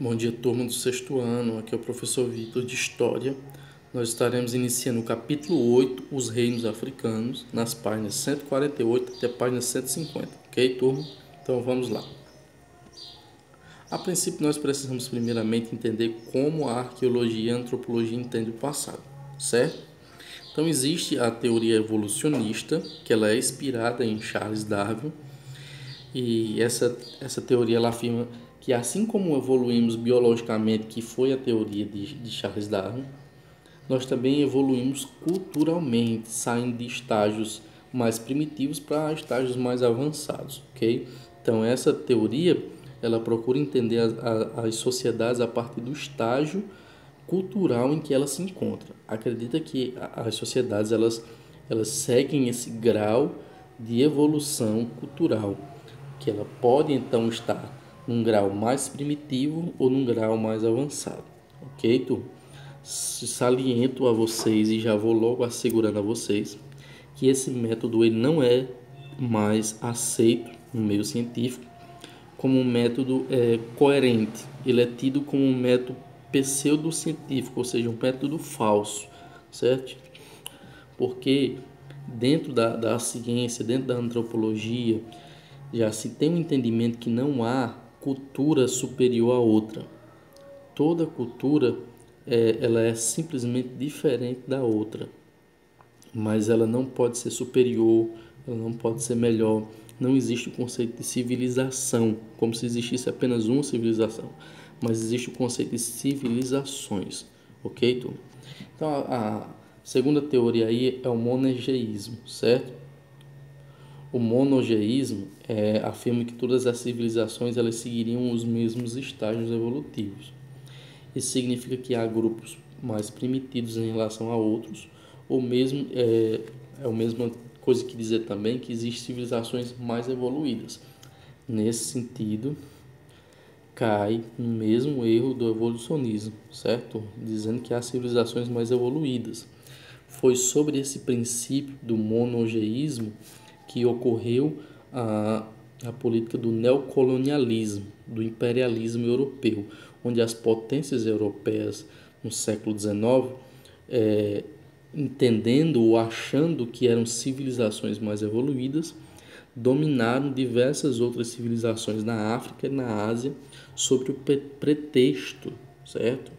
Bom dia, turma do sexto ano. Aqui é o professor Vitor de História. Nós estaremos iniciando o capítulo 8, Os Reinos Africanos, nas páginas 148 até a página 150. Ok, turma? Então vamos lá. A princípio, nós precisamos primeiramente entender como a arqueologia e a antropologia entendem o passado, certo? Então existe a teoria evolucionista, que ela é inspirada em Charles Darwin, e essa teoria ela afirma que assim como evoluímos biologicamente, que foi a teoria de Charles Darwin, nós também evoluímos culturalmente, saindo de estágios mais primitivos para estágios mais avançados, ok? Então essa teoria ela procura entender as sociedades a partir do estágio cultural em que ela se encontra. Acredita que as sociedades elas seguem esse grau de evolução cultural, que ela pode então estar num grau mais primitivo ou num grau mais avançado, ok, turma? Saliento a vocês e já vou logo assegurando a vocês que esse método ele não é mais aceito no meio científico como um método coerente. Ele é tido como um método pseudocientífico, ou seja, um método falso, certo? Porque dentro da ciência, dentro da antropologia, já se tem um entendimento que não há cultura superior à outra. Toda cultura ela é simplesmente diferente da outra, mas ela não pode ser superior, ela não pode ser melhor. Não existe o conceito de civilização, como se existisse apenas uma civilização, mas existe o conceito de civilizações, ok, turma? Então a segunda teoria aí é o monogeísmo, certo? O monogeísmo afirma que todas as civilizações elas seguiriam os mesmos estágios evolutivos. Isso significa que há grupos mais primitivos em relação a outros, ou mesmo é a mesma coisa que dizer também que existem civilizações mais evoluídas. Nesse sentido, cai no mesmo erro do evolucionismo, certo? Dizendo que há civilizações mais evoluídas. Foi sobre esse princípio do monogeísmo que ocorreu a política do neocolonialismo, do imperialismo europeu, onde as potências europeias no século XIX, entendendo ou achando que eram civilizações mais evoluídas, dominaram diversas outras civilizações na África e na Ásia sob o pretexto, certo?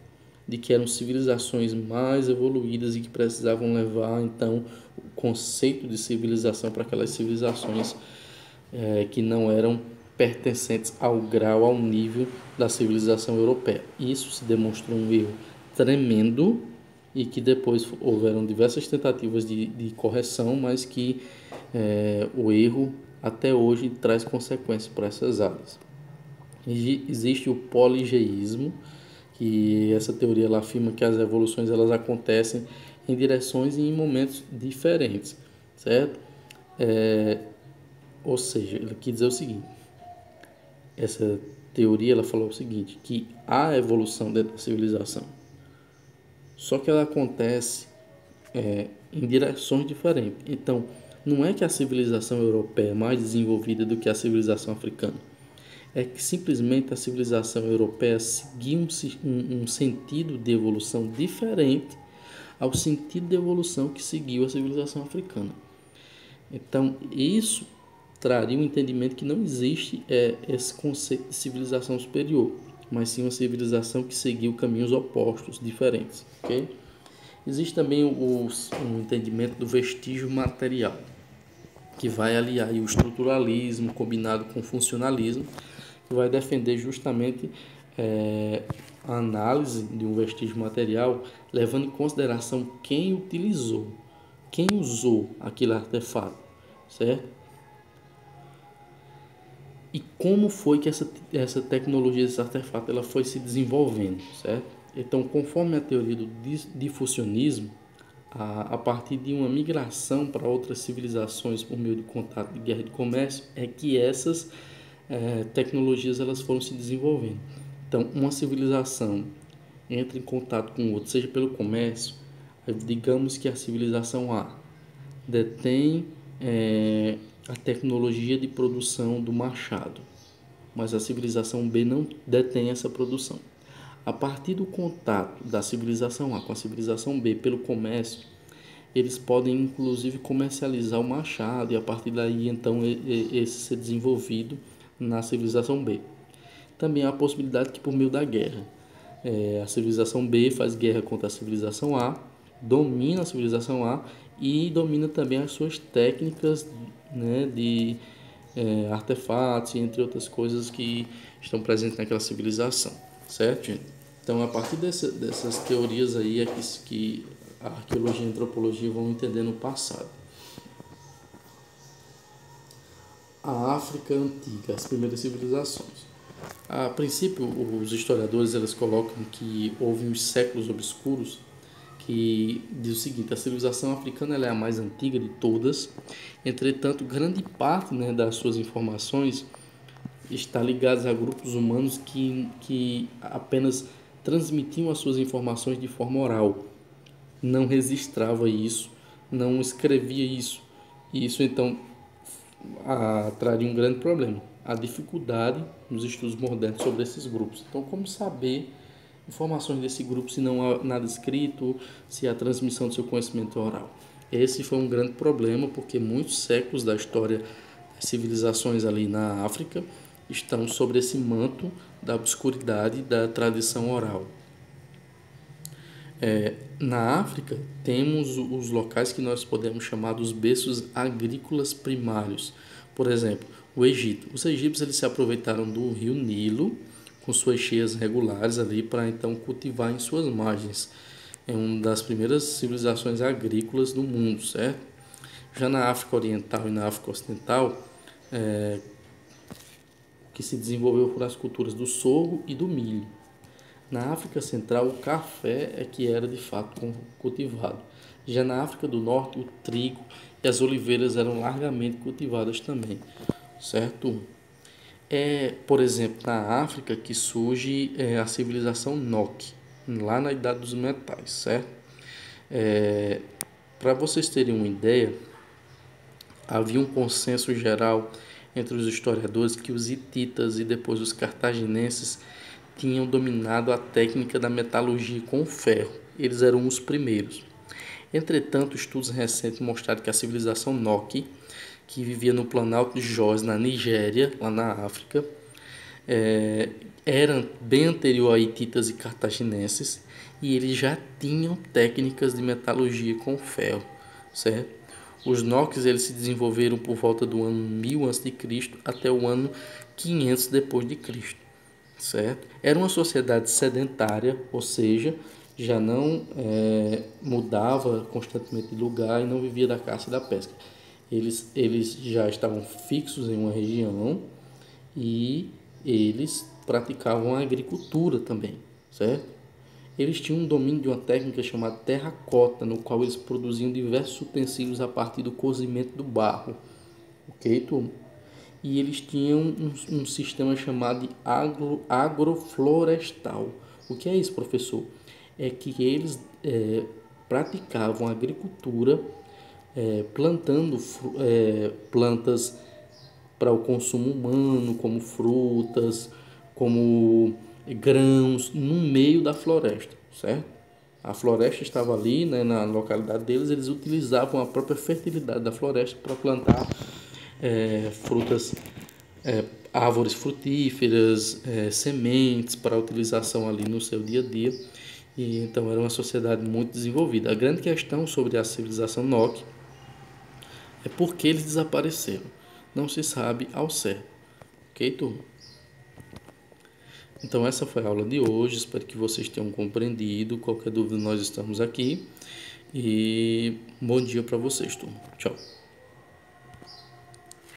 De que eram civilizações mais evoluídas e que precisavam levar então o conceito de civilização para aquelas civilizações que não eram pertencentes ao grau, ao nível da civilização europeia. Isso se demonstrou um erro tremendo e que depois houveram diversas tentativas de correção, mas que o erro até hoje traz consequências para essas áreas. Existe o poligeísmo, que essa teoria ela afirma que as evoluções elas acontecem em direções e em momentos diferentes, certo? Ou seja, ele quis dizer o seguinte, essa teoria ela falou o seguinte, que há evolução dentro da civilização, só que ela acontece em direções diferentes. Então, não é que a civilização europeia é mais desenvolvida do que a civilização africana, é que simplesmente a civilização europeia seguia um sentido de evolução diferente ao sentido de evolução que seguiu a civilização africana. Então, isso traria um entendimento que não existe esse conceito de civilização superior, mas sim uma civilização que seguiu caminhos opostos, diferentes. Okay? Existe também um entendimento do vestígio material, que vai aliar o estruturalismo combinado com o funcionalismo, que vai defender justamente a análise de um vestígio material, levando em consideração quem utilizou, quem usou aquele artefato, certo? E como foi que essa tecnologia, esse artefato, ela foi se desenvolvendo, certo? Então, conforme a teoria do difusionismo, a partir de uma migração para outras civilizações por meio de contato de guerra e de comércio, é que essas tecnologias elas foram se desenvolvendo. Então, uma civilização entra em contato com outra, seja pelo comércio, digamos que a civilização A detém a tecnologia de produção do machado, mas a civilização B não detém essa produção. A partir do contato da civilização A com a civilização B pelo comércio, eles podem inclusive comercializar o machado e a partir daí então esse ser desenvolvido na civilização B. Também há a possibilidade que por meio da guerra, a civilização B faz guerra contra a civilização A, domina a civilização A e domina também as suas técnicas, né, de artefatos, entre outras coisas que estão presentes naquela civilização, certo, gente? Então, a partir dessas teorias aí é que a arqueologia e a antropologia vão entender no passado. A África Antiga, as primeiras civilizações. A princípio, os historiadores eles colocam que houve uns séculos obscuros que diz o seguinte: a civilização africana ela é a mais antiga de todas, entretanto, grande parte, né, das suas informações está ligada a grupos humanos que apenas transmitiam as suas informações de forma oral, não registrava isso, não escrevia isso, e isso então traria um grande problema, a dificuldade nos estudos modernos sobre esses grupos. Então, como saber informações desse grupo se não há nada escrito, se há transmissão do seu conhecimento oral? Esse foi um grande problema, porque muitos séculos da história das civilizações ali na África estão sobre esse manto da obscuridade da tradição oral. Na África, temos os locais que nós podemos chamar dos berços agrícolas primários. Por exemplo, o Egito. Os egípcios eles se aproveitaram do rio Nilo, com suas cheias regulares ali, para então cultivar em suas margens. É uma das primeiras civilizações agrícolas do mundo, certo? Já na África Oriental e na África Ocidental, que se desenvolveu foram as culturas do sorgo e do milho. Na África Central, o café é que era de fato cultivado. Já na África do Norte, o trigo e as oliveiras eram largamente cultivadas também, certo? Por exemplo, na África que surge a civilização Nok, lá na Idade dos Metais, certo? Para vocês terem uma ideia, havia um consenso geral entre os historiadores que os hititas e depois os cartaginenses tinham dominado a técnica da metalurgia com ferro. Eles eram os primeiros. Entretanto, estudos recentes mostraram que a civilização Nok, que vivia no Planalto de Jos, na Nigéria, lá na África, era bem anterior a hititas e cartaginenses, e eles já tinham técnicas de metalurgia com ferro, certo? Os Noks eles se desenvolveram por volta do ano 1000 a.C. até o ano 500 depois de Cristo, certo? Era uma sociedade sedentária, ou seja, já não mudava constantemente de lugar e não vivia da caça e da pesca. Eles já estavam fixos em uma região e eles praticavam a agricultura também, certo? Eles tinham um domínio de uma técnica chamada terracota, no qual eles produziam diversos utensílios a partir do cozimento do barro, ok, turma? E eles tinham um sistema chamado de agroflorestal. O que é isso, professor? É que eles praticavam agricultura plantando plantas para o consumo humano, como frutas, como grãos, no meio da floresta, certo? A floresta estava ali, né, na localidade deles, eles utilizavam a própria fertilidade da floresta para plantar frutas, árvores frutíferas, sementes para utilização ali no seu dia a dia. E então era uma sociedade muito desenvolvida. A grande questão sobre a civilização Nok é por que eles desapareceram. Não se sabe ao certo. Ok, turma? Então essa foi a aula de hoje. Espero que vocês tenham compreendido. Qualquer dúvida nós estamos aqui. E bom dia para vocês, turma. Tchau.